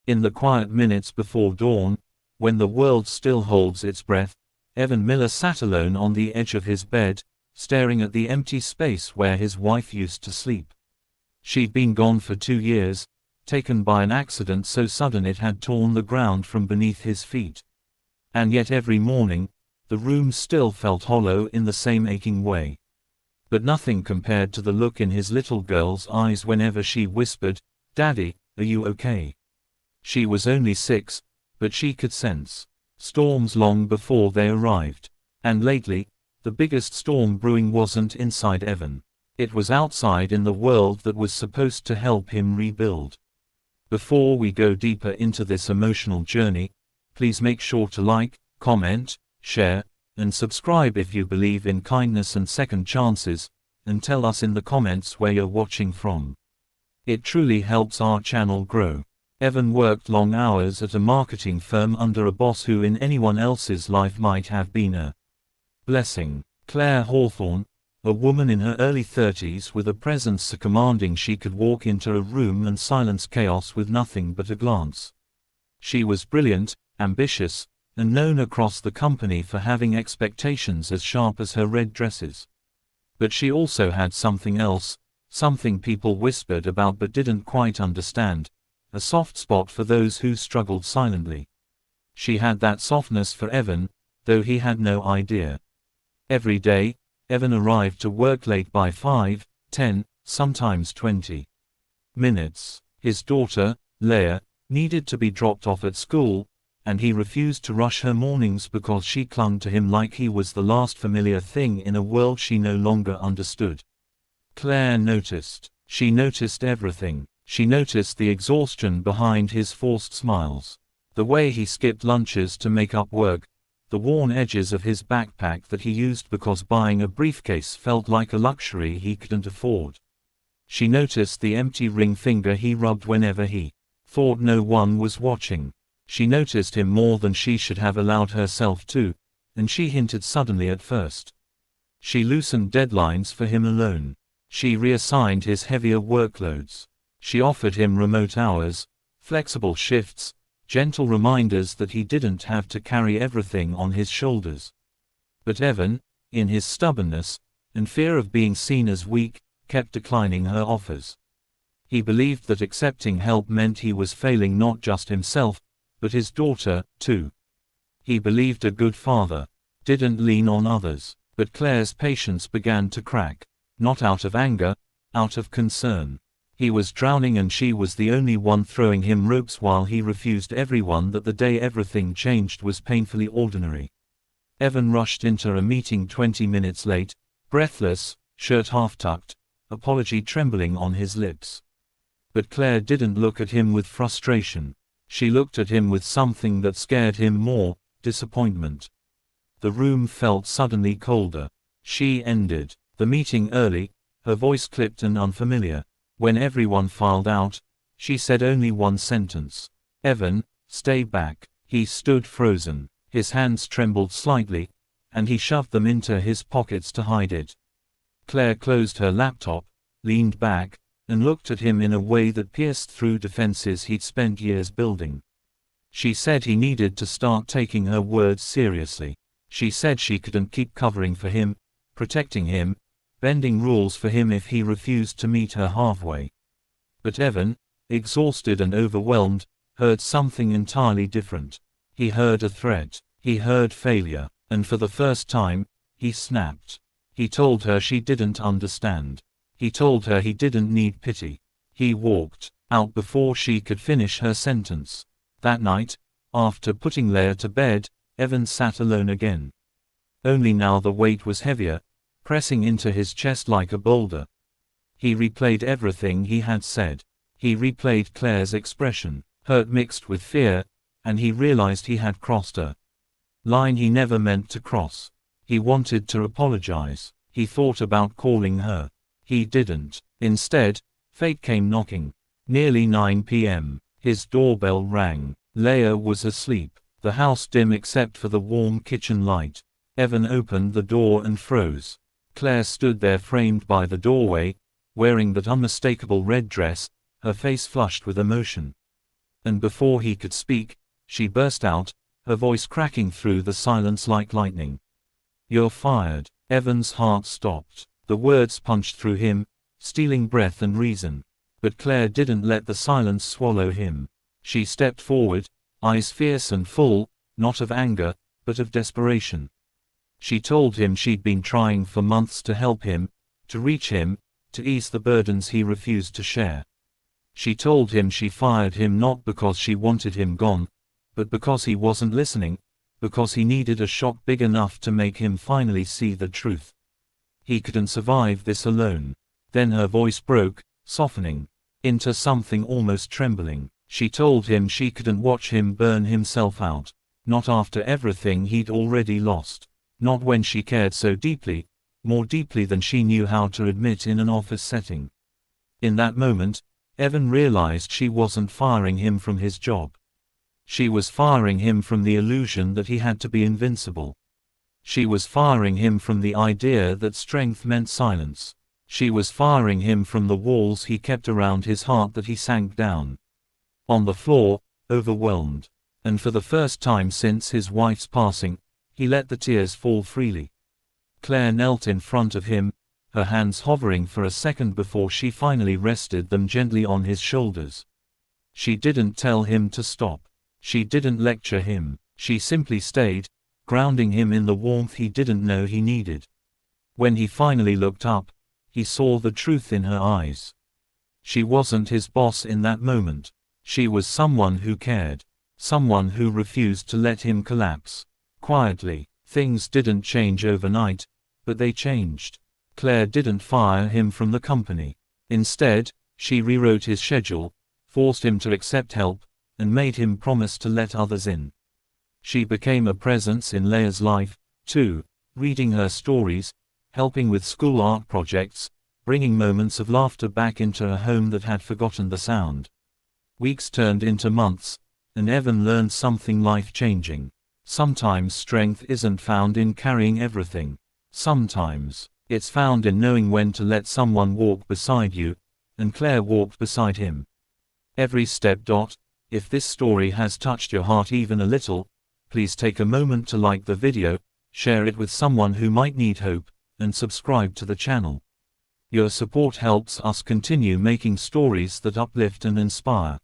In the quiet minutes before dawn, when the world still holds its breath, Evan Miller sat alone on the edge of his bed, staring at the empty space where his wife used to sleep. She'd been gone for 2 years, taken by an accident so sudden it had torn the ground from beneath his feet. And yet every morning, the room still felt hollow in the same aching way. But nothing compared to the look in his little girl's eyes whenever she whispered, "Daddy, are you okay?" She was only 6, but she could sense storms long before they arrived. And lately, the biggest storm brewing wasn't inside Evan. It was outside in the world that was supposed to help him rebuild. Before we go deeper into this emotional journey, please make sure to like, comment, share, and subscribe if you believe in kindness and second chances, and tell us in the comments where you're watching from. It truly helps our channel grow. Evan worked long hours at a marketing firm under a boss who in anyone else's life might have been a blessing. Claire Hawthorne, a woman in her early 30s with a presence so commanding she could walk into a room and silence chaos with nothing but a glance. She was brilliant, ambitious, and known across the company for having expectations as sharp as her red dresses. But she also had something else, something people whispered about but didn't quite understand, a soft spot for those who struggled silently. She had that softness for Evan, though he had no idea. Every day, Evan arrived to work late by 5, 10, sometimes 20 minutes. His daughter, Leia, needed to be dropped off at school, and he refused to rush her mornings because she clung to him like he was the last familiar thing in a world she no longer understood. Claire noticed. She noticed everything. She noticed the exhaustion behind his forced smiles, the way he skipped lunches to make up work, the worn edges of his backpack that he used because buying a briefcase felt like a luxury he couldn't afford. She noticed the empty ring finger he rubbed whenever he thought no one was watching. She noticed him more than she should have allowed herself to, and she hinted suddenly at first. She loosened deadlines for him alone. She reassigned his heavier workloads. She offered him remote hours, flexible shifts, gentle reminders that he didn't have to carry everything on his shoulders. But Evan, in his stubbornness, and fear of being seen as weak, kept declining her offers. He believed that accepting help meant he was failing not just himself, but his daughter, too. He believed a good father didn't lean on others. But Claire's patience began to crack. Not out of anger, out of concern. He was drowning and she was the only one throwing him ropes while he refused everyone that the day everything changed was painfully ordinary. Evan rushed into a meeting 20 minutes late, breathless, shirt half-tucked, apology trembling on his lips. But Claire didn't look at him with frustration. She looked at him with something that scared him more, disappointment. The room felt suddenly colder. She ended the meeting early, her voice clipped and unfamiliar. When everyone filed out, she said only one sentence. "Evan, stay back." He stood frozen. His hands trembled slightly, and he shoved them into his pockets to hide it. Claire closed her laptop, leaned back, and looked at him in a way that pierced through defenses he'd spent years building. She said he needed to start taking her words seriously. She said she couldn't keep covering for him, protecting him, bending rules for him if he refused to meet her halfway. But Evan, exhausted and overwhelmed, heard something entirely different. He heard a threat. He heard failure. And for the first time, he snapped. He told her she didn't understand. He told her he didn't need pity. He walked out before she could finish her sentence. That night, after putting Leia to bed, Evan sat alone again. Only now the weight was heavier, pressing into his chest like a boulder. He replayed everything he had said. He replayed Claire's expression, hurt mixed with fear, and he realized he had crossed a line he never meant to cross. He wanted to apologize. He thought about calling her. He didn't. Instead, fate came knocking. Nearly 9 p.m. His doorbell rang. Leia was asleep, the house dim except for the warm kitchen light. Evan opened the door and froze. Claire stood there framed by the doorway, wearing that unmistakable red dress, her face flushed with emotion. And before he could speak, she burst out, her voice cracking through the silence like lightning. "You're fired." Evan's heart stopped. The words punched through him, stealing breath and reason. But Claire didn't let the silence swallow him. She stepped forward, eyes fierce and full, not of anger, but of desperation. She told him she'd been trying for months to help him, to reach him, to ease the burdens he refused to share. She told him she fired him not because she wanted him gone, but because he wasn't listening, because he needed a shock big enough to make him finally see the truth. He couldn't survive this alone. Then her voice broke, softening into something almost trembling. She told him she couldn't watch him burn himself out. Not after everything he'd already lost. Not when she cared so deeply, more deeply than she knew how to admit in an office setting. In that moment, Evan realized she wasn't firing him from his job. She was firing him from the illusion that he had to be invincible. She was firing him from the idea that strength meant silence. She was firing him from the walls he kept around his heart that he sank down on the floor, overwhelmed. And for the first time since his wife's passing, he let the tears fall freely. Claire knelt in front of him, her hands hovering for a second before she finally rested them gently on his shoulders. She didn't tell him to stop. She didn't lecture him. She simply stayed, grounding him in the warmth he didn't know he needed. When he finally looked up, he saw the truth in her eyes. She wasn't his boss in that moment. She was someone who cared. Someone who refused to let him collapse. Quietly, things didn't change overnight, but they changed. Claire didn't fire him from the company. Instead, she rewrote his schedule, forced him to accept help, and made him promise to let others in. She became a presence in Leia's life, too, reading her stories, helping with school art projects, bringing moments of laughter back into a home that had forgotten the sound. Weeks turned into months, and Evan learned something life-changing. Sometimes strength isn't found in carrying everything. Sometimes, it's found in knowing when to let someone walk beside you, and Claire walked beside him. Every step. If this story has touched your heart even a little, please take a moment to like the video, share it with someone who might need hope, and subscribe to the channel. Your support helps us continue making stories that uplift and inspire.